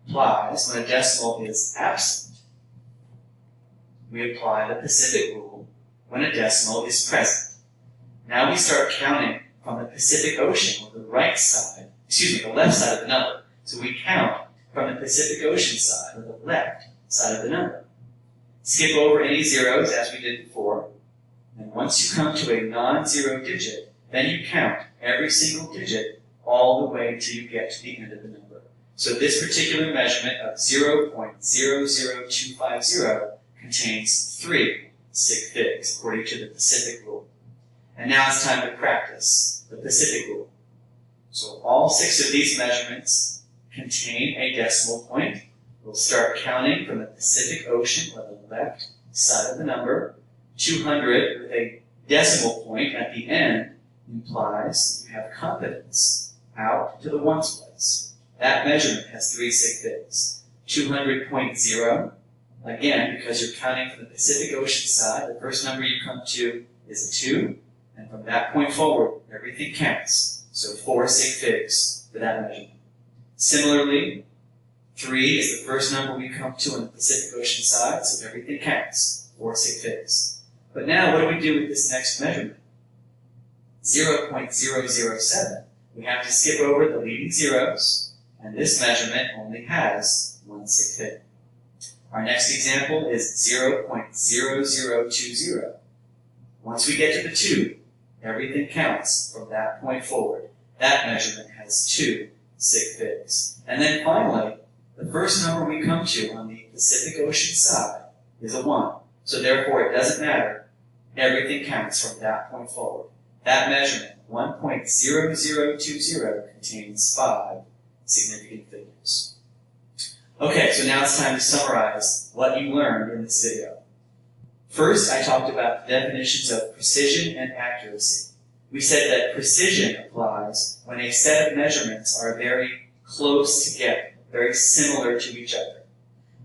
applies when a decimal is absent. We apply the Pacific rule when a decimal is present. Now we start counting from the Pacific Ocean, or the right side, the left side of the number. So we count from the Pacific Ocean side, or the left side of the number. Skip over any zeros as we did before. And once you come to a non-zero digit, then you count every single digit all the way till you get to the end of the number. So this particular measurement of 0.00250 contains 3 sig figs, according to the Pacific rule. And now it's time to practice the Pacific rule. So all 6 of these measurements contain a decimal point. We'll start counting from the Pacific Ocean, or the left side of the number. 200 with a decimal point at the end implies you have confidence out to the ones place. That measurement has 3 sig figs. 200.0, again, because you're counting from the Pacific Ocean side, the first number you come to is a 2, and from that point forward, everything counts. So 4 sig figs for that measurement. Similarly, 3 is the first number we come to on the Pacific Ocean side, so everything counts. 4 sig figs. But now, what do we do with this next measurement? 0.007. We have to skip over the leading zeros, and this measurement only has 1 sig fig. Our next example is 0.0020. Once we get to the 2, everything counts from that point forward. That measurement has 2 sig figs. And then finally, the first number we come to on the Pacific Ocean side is a 1. So therefore, it doesn't matter. Everything counts from that point forward. That measurement, 1.0020, contains 5 significant figures. Okay, so now it's time to summarize what you learned in this video. First, I talked about the definitions of precision and accuracy. We said that precision applies when a set of measurements are very close together, very similar to each other.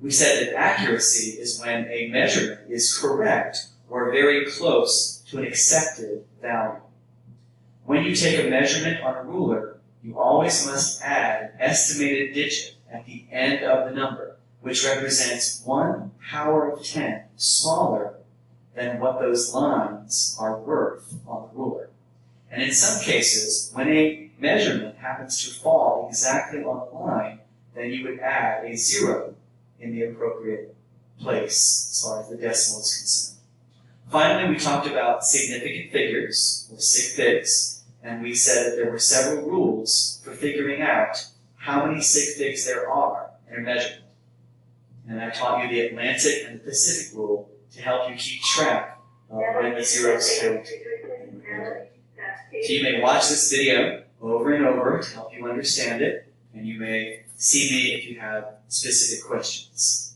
We said that accuracy is when a measurement is correct or very close to an accepted value. When you take a measurement on a ruler, you always must add an estimated digit at the end of the number, which represents 1 power of 10 smaller than what those lines are worth on the ruler. And in some cases, when a measurement happens to fall exactly on the line, then you would add a 0 in the appropriate place as far as the decimal is concerned. Finally, we talked about significant figures, or sig figs, and we said that there were several rules for figuring out how many sig figs there are in a measurement. And I taught you the Atlantic and the Pacific rule to help you keep track of when the zeros count. So you may watch this video over and over to help you understand it, and you may see me if you have specific questions.